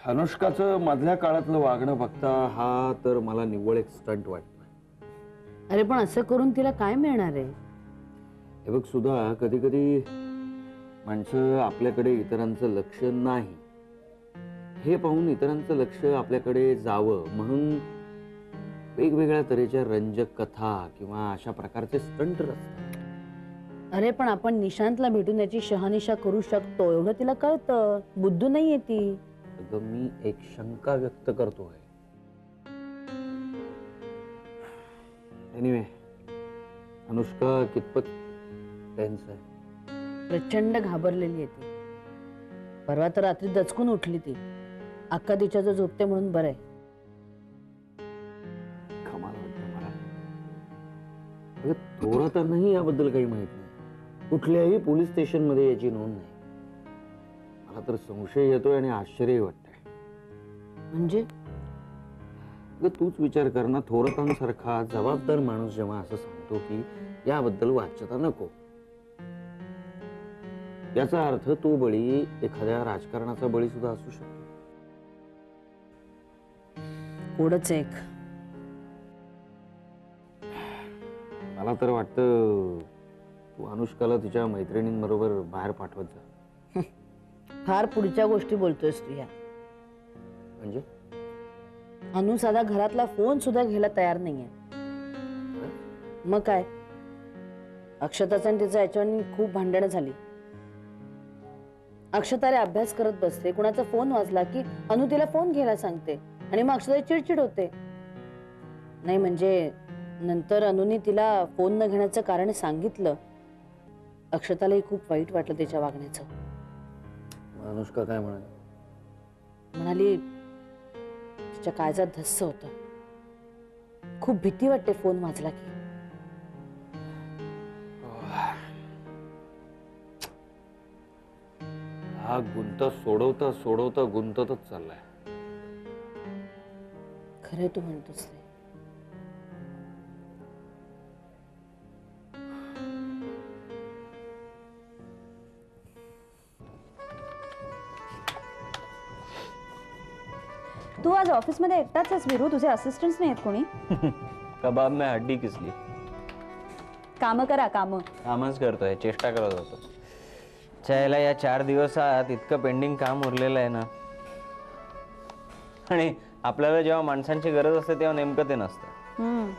अनुष्काचं मधल्या काळातलं वागणं बघता हा तर मला निव्वळ एक स्टंट वाटतोय. अरे पण असं करून तिला काय मिळणार आहे? हे बघ सुद्धा, कधी कधी माणसं आपल्याकडे इतरांचं लक्ष नाही हे पाहून इतरांचं लक्ष आपल्याकडे जावं म्हणून वेगवेगळ्या तऱ्हेच्या रंजक कथा किंवा अशा प्रकारचे स्टंट रचतात. अरे पण आपण निशांतला भेटून याची शहानिशा करू शकतो एवढं तिला कळतं. बुद्धू नाहीये ती. अगं मी एक शंका व्यक्त करतोय. एनिवे, अनुष्का कितपत टेन्स आहे? प्रचंड घाबरलेली आहे ती. परवा तर रात्री दचकून उठली ती. अक्का तिच्या जो झोपते म्हणून बरं आहे. कमाल वाटतं मला. अगं थोरातांनाही याबद्दल काही माहित नाही. कुठल्याही पोलीस स्टेशन मध्ये याची नोंद नाही. मला तर संशय येतोय आणि आश्चर्य वाटतंय. म्हणजे अगं तूच विचार कर ना, थोरातांसारखा जबाबदार माणूस जेव्हा असं सांगतो की याबद्दल वाच्यता नको, याचा अर्थ तो बळी एखाद्या राजकारणाचा बळी सुद्धा असू शकतो. कोडच एक. मला तर वाटतं तू अनुष्काला तिच्या मैत्रिणींबरोबर बाहेर पाठवत जा. फार पुढच्या गोष्टी बोलतोयस तू. या म्हणजे अनु साधा घरातला फोन सुद्धा घ्यायला तयार नाहीये. मग काय, अक्षताचा आणि तिचा याच्यावर खूप भांडणं झाली. अक्षतारे अभ्यास करत बसते, कुणाचा फोन वाजला की अनु तिला फोन घ्यायला सांगते आणि मग अक्षता चिडचिड होते. नाही म्हणजे नंतर अनुने तिला फोन न घेण्याचं कारण सांगितलं. अक्षतालाही खूप वाईट वाटलं त्याच्या वागण्याचं. अनुष्का काय म्हणाली तिच्या काळजात धस्स होतं. खूप भीती वाटते फोन वाजला की. हा गुंत सोडवता सोडवता गुंततच चाललाय. खरं तू म्हणतोस ते. तू आज ऑफिस मध्ये एकटाच आहेस वीरू? तुझे असिस्टंट्स नाही आहेत कोणी? कबाब में हड्डी किसली? काम करा, काम. कामच करतोय, चेष्टा करत होतो. चायला या 4 दिवसात इतकं पेंडिंग काम उरलेलं आहे ना. आणि आपल्याला जेव्हा माणसांची गरज असते तेव्हा नेमकं ते नसतं.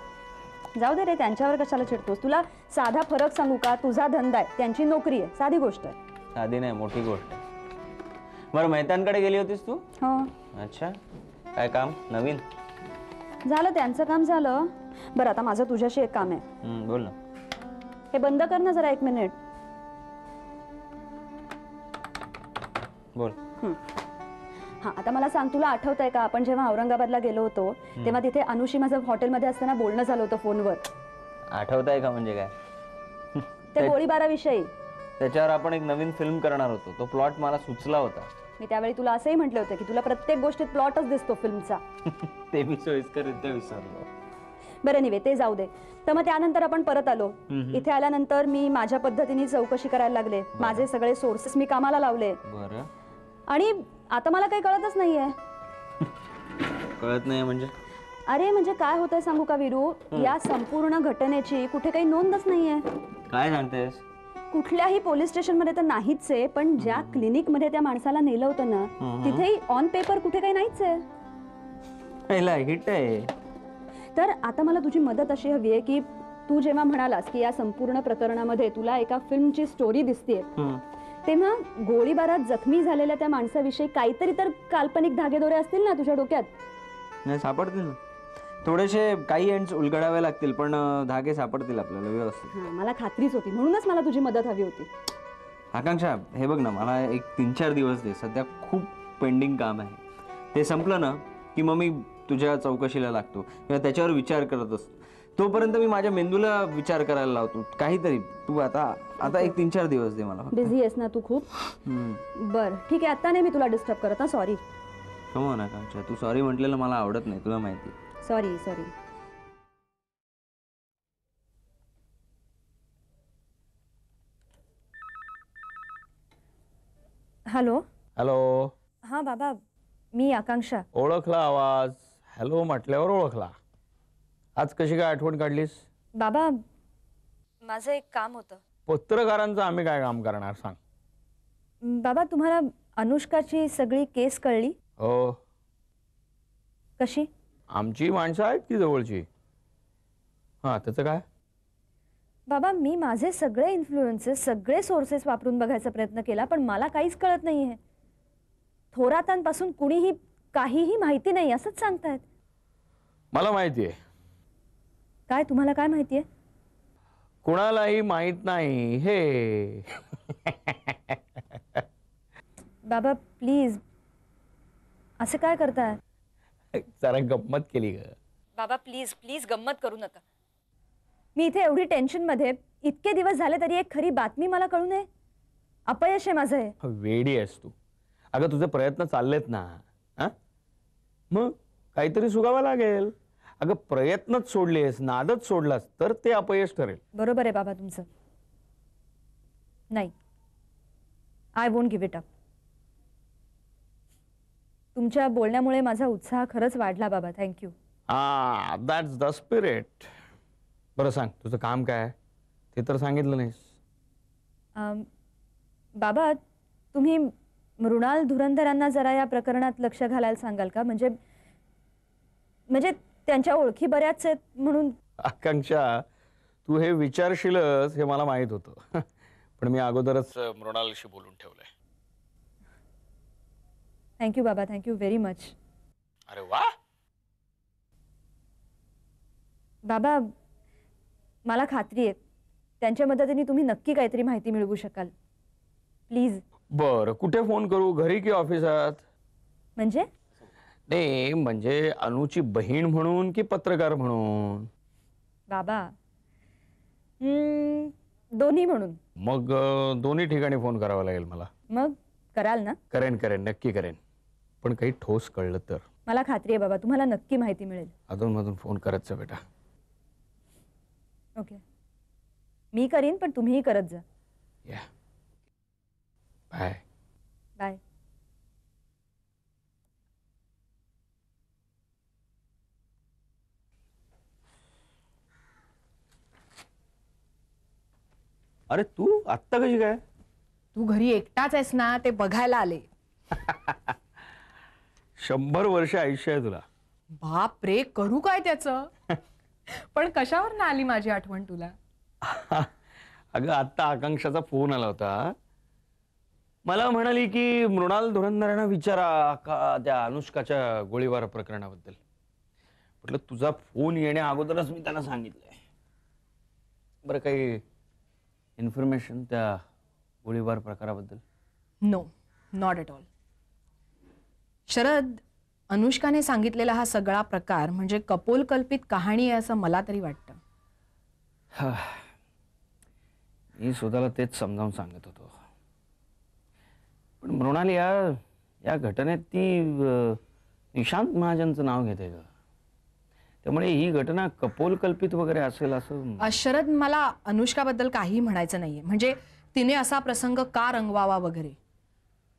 जाऊ दे रे, त्यांच्यावर कशाला चिडतोस? तुला साधा फरक सांगू का? तुझा धंदा आहे, त्यांची नोकरी आहे. साधी गोष्ट आहे. साधी नाही, मोठी गोष्ट आहे. बरं, मेहतांकडे गेली होतीस तू? हो. अच्छा, काय काम नवीन? झालं, त्यांचं काम झालं. बरं, आता माझं तुझ्याशी एक काम आहे. बोल ना. हे बंद कर ना जरा, 1 मिनिट. बोल. हा, आता मला सांग, तुला आठवतंय का आपण जेव्हा औरंगाबादला गेलो होतो तेव्हा तिथे अनुशी माझं हॉटेलमध्ये असताना बोलणं झालं होतं फोनवर? आठवतंय का? म्हणजे काय? ते गोळीबाराविषयी. त्याच्यावर आपण एक नवीन फिल्म करणार होतो. तो प्लॉट मला सुचला होता. मी त्यावेळी तुला असंही म्हटलं होतं की तुला प्रत्येक गोष्टीत प्लॉटच दिसतो फिल्मचा. ते मी सोयीस्कररित्या विसरलो. बरं निवे, ते जाऊ दे. तर मग त्यानंतर आपण परत आलो. इथे आल्यानंतर मी माझ्या पद्धतीने चौकशी करायला लागले. माझे सगळे सोर्सेस मी कामाला लावले. बरं. आणि आता मला काही कळतच नाहीये. कळत नाही म्हणजे? अरे म्हणजे काय होतंय सांगू का वीरू? या संपूर्ण घटनेची कुठे काही नोंदच नाहीये. काय सांगतेस? कुठल्याही पोलीस स्टेशन मध्ये तर नाहीच आहे, पण ज्या क्लिनिक मध्ये त्या माणसाला नेलं होतं ना तिथेही ऑन पेपर कुठे काही नाहीच आहे. पहिला हिट आहे. तर आता मला तुझी मदत अशी हवी आहे की तू जेव्हा म्हणालास की या संपूर्ण प्रकरणामध्ये तुला एका फिल्मची स्टोरी दिसतेय, तेव्हा गोळीबारात जखमी झालेल्या त्या माणसाविषयी काहीतरी तर काल्पनिक धागेदोरे असतील ना तुझ्या डोक्यात? नाही, सापडतील ना. थोडेसे काही एंड्स उलगडावे लागतील, पण धागे सापडतील आपल्याला व्यवस्थित. मला खात्रीच होती, म्हणूनच मला तुझी मदत हवी होती. आकांक्षा, हे बघ ना, मला एक 3-4 दिवस दे. सध्या खूप पेंडिंग काम आहे. ते संपलं ना की मग मी तुझ्या चौकशीला लागतो किंवा त्याच्यावर विचार करत असतो. तोपर्यंत मी माझ्या मेंदूला विचार करायला लावतो काहीतरी. तू आता एक 3-4 दिवस दे मला. बिझी आहेस ना तू खूप? बर ठीक आहे, आता नाही मी तुला डिस्टर्ब करत. सॉरी. हो ना आकांक्षा, तू सॉरी म्हटलेलं मला आवडत नाही, तुला माहिती. सॉरी. हॅलो. हॅलो. हां बाबा, मी आकांक्षा. ओळखला आवाज. हॅलो म्हटल्यावर ओळखला. आज कशी काय आठवण काढलीस? बाबा माझं एक काम होतं. पत्रकारांचं आम्ही काय काम करणार सांग. बाबा तुम्हाला अनुष्काची सगळी केस कळली? हो, कशी? आमची माणसं आहेत की जवळची. हा, त्याचं काय? बाबा मी माझे सगळे इन्फ्लुएन्सेस, सगळे सोर्सेस वापरून बघायचा प्रयत्न केला, पण मला काहीच कळत नाहीये. थोरातांपासून कुणीही काहीही माहिती नाही असंच सांगतायत. मला माहिती आहे. काय तुम्हाला काय माहितीये? कुणालाही माहित नाही हे. बाबा प्लीज असं काय करताय? जरा गंमत केली ग. बाबा प्लीज प्लीज गंमत करू नका. मी इथे एवढी टेन्शन मध्ये इतके दिवस झाले तरी एक खरी बातमी मला कळू नये. अपयश आहे माझं हे. वेडी आहेस तू. अगं तुझे प्रयत्न चाललेत ना. हा, मग काहीतरी सुगावं लागेल. अगं प्रयत्नच सोडलेस, नादच सोडलास तर ते अपयश ठरेल. बरोबर आहे बाबा तुमचं. नाही, I won't give it up. तुमच्या बोलण्यामुळे माझा उत्साह खरंच वाढला बाबा. थँक्यू. हा, दॅट्स द स्पिरिट. बरं सांग, तुझं काम काय आहे? ते तर सांगितलं नाहीस. बाबा तुम्ही मृणाल धुरंधरांना जरा या प्रकरणात लक्ष घालायला सांगाल का? म्हणजे म्हणजे त्यांच्या ओळखी बऱ्याच आहेत म्हणून. आकांक्षा, तू हे विचारशीलच हे मला माहित होतं. पण मी अगोदरच मृणालशी बोलून ठेवलंय. थँक्यू बाबा. Thank you very much. अरे वा. बाबा मला खात्री आहे त्यांच्या मदतीने तुम्ही नक्की काहीतरी माहिती मिळवू शकाल. प्लीज. बरं, कुठे फोन करू? घरी की ऑफिसात? म्हणजे नाही, म्हणजे अनुची बहीण म्हणून की पत्रकार म्हणून? बाबा दोन्ही म्हणून. मग दोन्ही ठिकाणी फोन करावा लागेल मला. मग कराल ना? करेन करेन, नक्की करेन. पण काही ठोस कळलं तर? मला खात्री आहे बाबा तुम्हाला नक्की माहिती मिळेल. अधूनमधून फोन करत जा बेटा. ओके, मी करीन पण तुम्हीही करत जा. या, बाय. बाय. अरे तू आत्ता कशी काय? तू घरी एकटाच आहेस ना ते बघायला आले. 100 वर्ष आयुष्य आहे तुला. बाप रे, करू काय त्याचं? पण कशावर ना आली माझी आठवण तुला? अगं आत्ता आकांक्षाचा फोन आला होता. मला म्हणाली की मृणाल धुरंधरांना विचारा का त्या अनुष्काच्या गोळीबार प्रकरणाबद्दल. म्हटलं तुझा फोन येण्या अगोदरच मी त्यांना सांगितलंय. बरं, काही इन्फॉर्मेशन त्या गोळीबार प्रकाराबद्दल? No, not at all. Sharad, अनुष्काने सांगितलेला हा सगळा प्रकार म्हणजे कपोलकल्पित कहाणी आहे असं मला तरी वाटतं. मी स्वतःला तेच समजावून सांगत होतो. पण मृणाल, या घटनेत ती निशांत महाजनचं नाव घेते ग. त्यामुळे ही घटना कपोलकल्पित वगैरे असेल असं. शरद, मला अनुष्काबद्दल काही म्हणायचं नाहीये. म्हणजे तिने असा प्रसंग का रंगवावा वगैरे.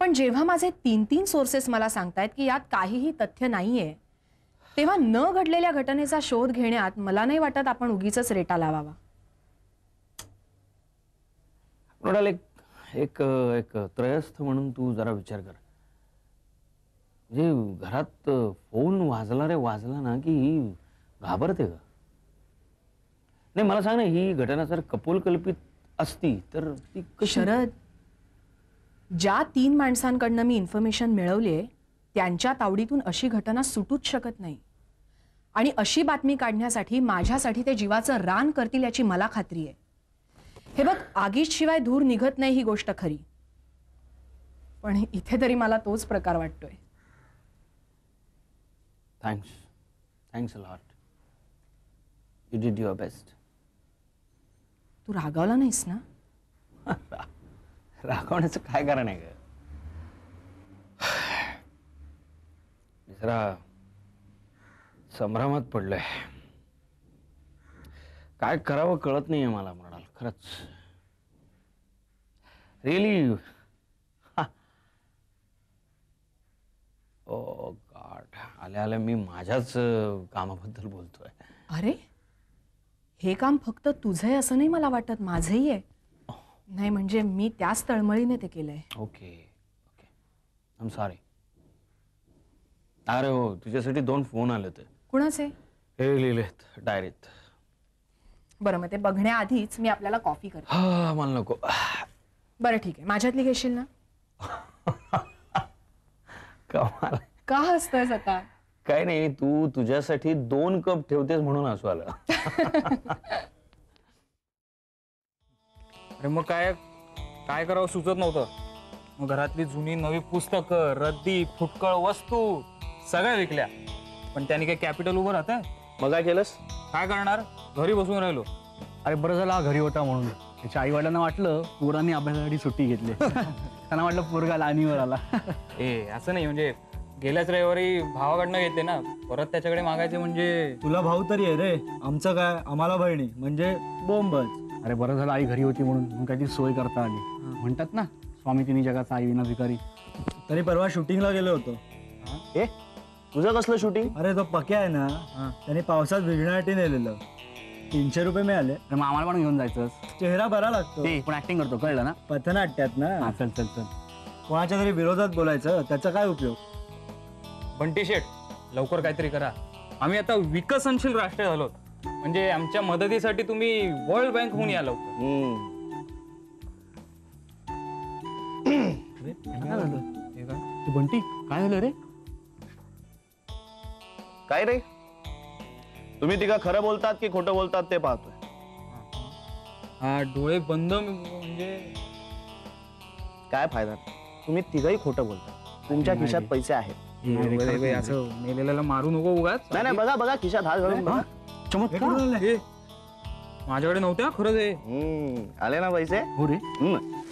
पण जेव्हा माझे 3 सोर्सेस मला सांगतायत की यात काहीही तथ्य नाहीये, तेव्हा न घडलेल्या घटनेचा शोध घेण्यात मला नाही वाटत आपण उगीचच रेटा लावावा. मृणाल, एक एक त्रयस्थ म्हणून तू जरा विचार कर. म्हणजे घरात फोन वाजला ना की ही घाबरते ग. नाही, मला सांग ना, ही घटना जर कपोलकल्पित असती तर ती कशी? शरद, ज्या 3 माणसांकडनं मी इन्फॉर्मेशन मिळवलीये त्यांच्या तावडीतून अशी घटना सुटूच शकत नाही. आणि अशी बातमी काढण्यासाठी माझ्यासाठी ते जीवाचं रान करतील याची मला खात्री आहे. हे बघ, आगीशिवाय धूर निघत नाही ही गोष्ट खरी. पण इथे तरी मला तोच प्रकार वाटतोय. Thanks a lot. You did your best. तू रागावला नाहीस ना? रागवण्याचं काय कारण आहे ग? जरा संभ्रमात पडलोय. काय करावं कळत नाहीये मला मृणाल, खरंच. रिअली. आल्या आल्या मी माझ्याच कामाबद्दल बोलतोय. अरे हे काम फक्त तुझंय असं नाही मला वाटत, माझंही आहे. नाही म्हणजे मी त्याच तळमळीने ते केलंय. Okay okay I am sorry. अरे हो, तुझ्यासाठी 2 फोन आले होते. कुणाचे? हे लिहिलेत डायरीत. बरं मग ते बघण्याआधीच मी आपल्याला कॉफी करते. हा मला नको. बरं ठीक आहे, माझ्यातली घेशील ना? कमाल. का हसतोयस आता? काय नाही, तू तुझ्यासाठी 2 कप ठेवतेस म्हणून असू आलं. अरे मग काय काय करावं सुचत नव्हतं. मग घरातली जुनी नवी पुस्तकं, रद्दी, फुटकळ वस्तू सगळ्या विकल्या. पण त्याने काही कॅपिटल उभं राहतं. मग काय केलंस? काय करणार, घरी बसून राहिलो. अरे बरं झालं हा घरी होता म्हणून. त्याच्या आई वडिलांना वाटलं पोरांनी अभ्यासासाठी सुट्टी घेतली. त्यांना वाटलं पोरगा लानीवर आला. असं नाही, म्हणजे गेल्याच रविवारी भावाकडनं घेतले ना, परत त्याच्याकडे मागायचे म्हणजे. तुला भाऊ तरी आहे रे, आमचं काय, आम्हाला बहिणी म्हणजे बोंबच. अरे बरं झालं आई घरी होती म्हणून काहीतरी सोय करता आली. म्हणतात ना स्वामी तिन्ही जगाचा आई विना भिकारी. तरी परवा शूटिंगला गेलो होतो. ए तुझं कसलं शूटिंग? अरे तो पक्या आहे ना, त्याने पावसात भिजण्यासाठी नेलेलं. 300 रुपये मिळाले. अरे मग आम्हाला पण घेऊन जायचं. चेहरा बरा लागतो. ते पण ऍक्टिंग करतो कळलं ना. पथनाट्यात ना. हा, चल चल चल. कोणाच्या तरी विरोधात बोलायचं, त्याचा काय उपयोग? बंटी शेठ, लवकर काहीतरी करा. आम्ही आता विकसनशील राष्ट्र झालो. म्हणजे आमच्या मदतीसाठी तुम्ही वर्ल्ड बँक होऊन या लवकर. काय झालं? ते बंटी काय झालं रे? काय रे, तुम्ही तिघा खरं बोलतात की खोटं बोलतात ते पाहतोय. हा डोळे बंद म्हणजे काय फायदा, तुम्ही तिघही खोटं बोलता. तुमच्या खिशात पैसे आहेत. असं मेलेल्याला मारू नको उगाच. नाही नाही, बघा बघा खिशात हात घालून बघा. हे, माझ्याकडे नव्हत्या खरंच हे. आले ना पैसे. हो रे.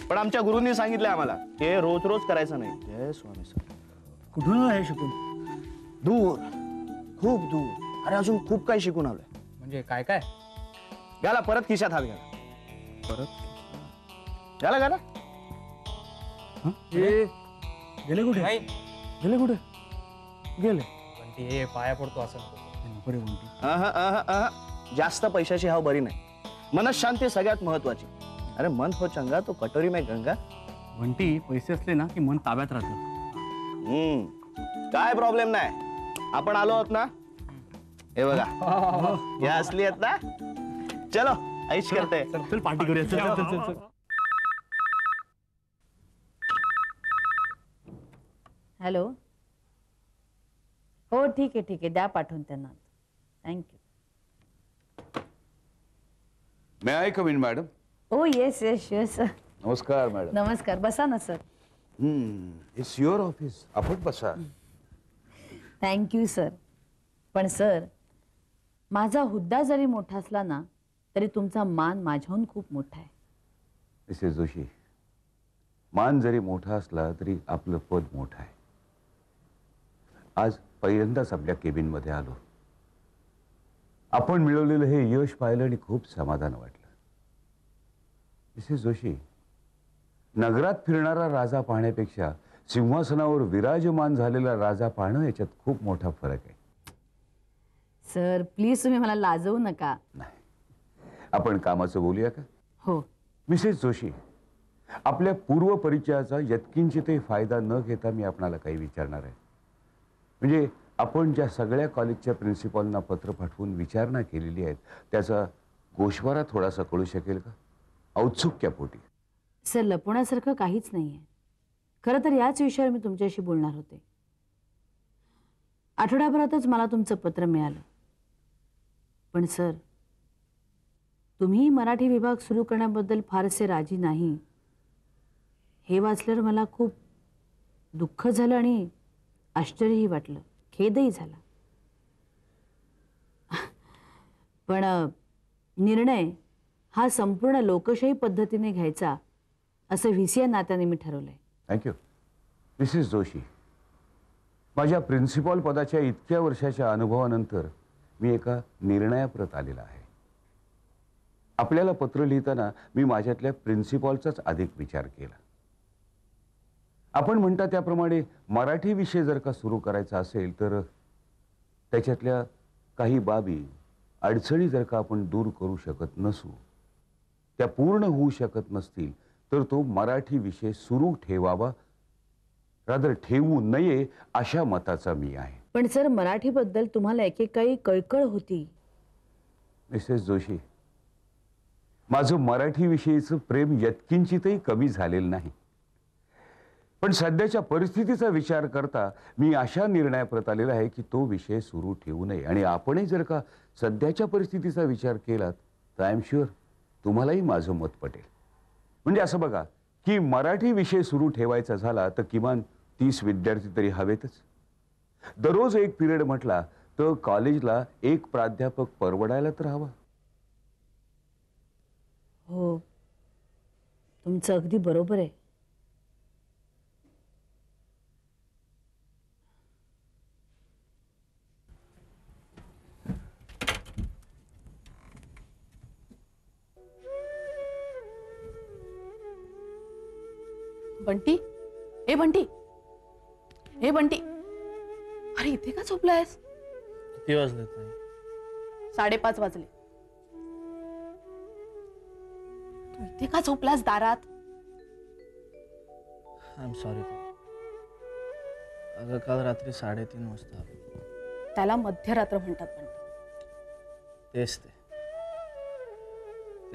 पण आमच्या गुरूंनी सांगितलंय आम्हाला हे रोज रोज करायचं नाही. जय स्वामी सर. कुठून आलं हे शिकून? दूर, खूप दूर. अरे अजून खूप काही शिकून आलोय. म्हणजे काय काय? घाला परत खिशात हात घाला. परत घाला घाला. हे गेले कुठे? नाही, गेले कुठे? गेले. पण ते पाया पडतो असं नको. नको रे बंटी. जास्त पैशाची हाव बरी नाही. मनशांती सगळ्यात महत्वाची. अरे मन हो चंगा तो कटोरी में गंगा. बंटी पैसे असले ना की मन ताब्यात राहतं. काय प्रॉब्लेम नाही. आपण आलो आहोत ना, हे बघा या असली आहेत ना. चलो ऐश करते. चल पार्टी करूया. चल चल चल चल. हॅलो. हो ठीक आहे ठीक आहे, द्या पाठवून त्यांना. Thank you. May I come in madam? Oh yes yes yes sir. नमस्कार मॅडम. नमस्कार, बसा ना सर. It's your office. आपण बसा. Thank you sir. पण सर, माझा हुद्दा जरी मोठा असला ना तरी तुमचा मान माझ्याहून खूप मोठा आहे. मिसेस जोशी, मान जरी मोठा असला तरी आपलं पद मोठं आहे. आज पहिल्यांदाच आपल्या केबिनमध्ये आलो. आपण मिळवलेलं हे यश पाहिलं आणि खूप समाधान वाटलं. मिसेस जोशी, नगरात फिरणारा राजा पाहण्यापेक्षा सिंहासनावर विराजमान झालेला राजा पाहणं याच्यात खूप मोठा फरक आहे. सर प्लीज तुम्ही मला लाजवू नका. नाही, आपण कामाचं बोलूया का? हो. मिसेस जोशी, आपल्या पूर्व परिचयाचा यत्किंचितही फायदा न घेता मी आपणाला काही विचारणार आहे. म्हणजे आपण ज्या सगळ्या कॉलेजच्या प्रिन्सिपॉलना पत्र पाठवून विचारणा केलेली आहेत त्याचा गोषवारा थोडासा कळू शकेल का? औत्सुक्यापोटी. सर लपवण्यासारखं काहीच नाहीये. खरं तर याच विषयावर मी तुमच्याशी बोलणार होते. आठवड्याभरातच मला तुमचं पत्र मिळालं. पण सर, तुम्ही मराठी विभाग सुरू करण्याबद्दल फारसे राजी नाही हे वाचल्यावर मला खूप दुःख झालं आणि आश्चर्यही वाटलं, खेदही झाला. पण निर्णय हा संपूर्ण लोकशाही पद्धतीने घ्यायचा असं व्हीसी या नात्याने मी ठरवलंय. थँक्यू. मिसेस जोशी, माझ्या प्रिन्सिपॉल पदाच्या इतक्या वर्षाच्या अनुभवानंतर मी एका निर्णयाप्रत आलेला आहे. आपल्याला पत्र लिहिताना मी माझ्यातल्या प्रिन्सिपॉलचाच अधिक विचार केला. आपण म्हणता त्याप्रमाणे मराठी विषय जर का सुरू करायचा असेल तर त्याच्यातल्या काही बाबी अडचणी जर का आपण दूर करू शकत नसू, त्या पूर्ण होऊ शकत नसतील, तर तो मराठी विषय सुरू ठेवावा, रादर ठेवू नये, अशा मताचा मी आहे. पण सर, मराठीबद्दल तुम्हाला एकेकाळी कळकळ होती. मिसेस जोशी, माझं मराठीविषयीचं प्रेम यत्किंचितही कमी झालेलं नाही. पण सध्याच्या परिस्थितीचा विचार करता मी अशा निर्णयाप्रत आलेला आहे की तो विषय सुरू ठेवू नये. आणि आपणही जर का सध्याच्या परिस्थितीचा विचार केलात तर आय एम शुअर तुम्हालाही माझं मत पटेल. म्हणजे असं बघा की मराठी विषय सुरू ठेवायचा झाला तर किमान 30 विद्यार्थी तरी हवेतच. दररोज एक पिरियड म्हटला तर कॉलेजला एक प्राध्यापक परवडायला तर हवा. हो, तुमचं अगदी बरोबर आहे. बंटी, ए बंटी, ए बंटी, अरे इथे का झोपलायस? किती वाजले? 5:30 वाजले. तू इथे का झोपलास दारात? I am sorry. अगं काल रात्री 3:30 वाजता. त्याला मध्यरात्र म्हणतात बंटी. तेच ते.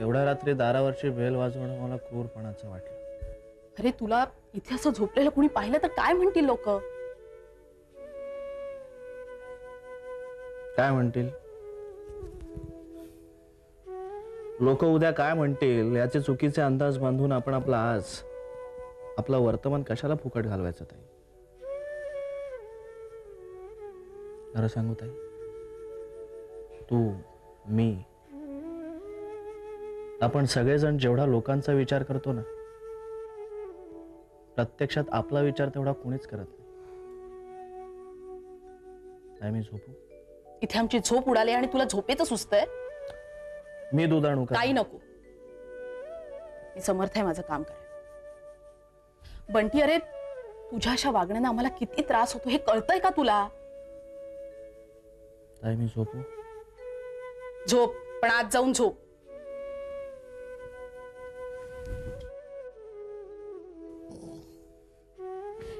एवढ्या रात्री दारावरची बेल वाजवणं मला क्रूरपणाचं वाटलं. अरे तुला इथे असं झोपलेलं कोणी पाहिलं तर काय म्हणतील लोक? काय म्हणतील लोक? उद्या काय म्हणतील याचे चुकीचे अंदाज बांधून आपण आपला आज, आपलं वर्तमान कशाला फुकट घालवायचं ताई? खरं सांगू ताई, तू, मी, आपण सगळेजण जेवढा लोकांचा विचार करतो ना, प्रत्यक्षात आपला विचार तेवढा कोणीच करत नाही. काय मी झोपू? इथे आमची झोप उडाली आणि तुला झोपेचं सुचतंय? मी दूध आणू का? काही नको, मी समर्थ आहे माझं काम करायला. बंटी, अरे तुझ्या अशा वागण्यानं आम्हाला किती त्रास होतो हे कळतंय का तुला? काय मी झोपू? झोप, पण आज जाऊन झोप.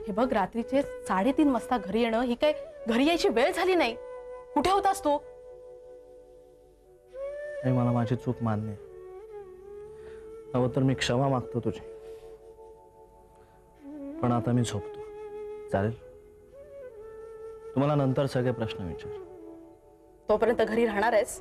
हे बघ, रात्रीचे 3:30 वाजता घरी येणं ही काय घरी यायची वेळ झाली नाही. कुठे होतास तू? नाही, मला माझी चूक मान्य आहे. हवं तर मी क्षमा मागतो तुझी, पण आता मी झोपतो. चालेल? तुम्हाला नंतर सगळे प्रश्न विचार. तोपर्यंत घरी राहणार आहेस?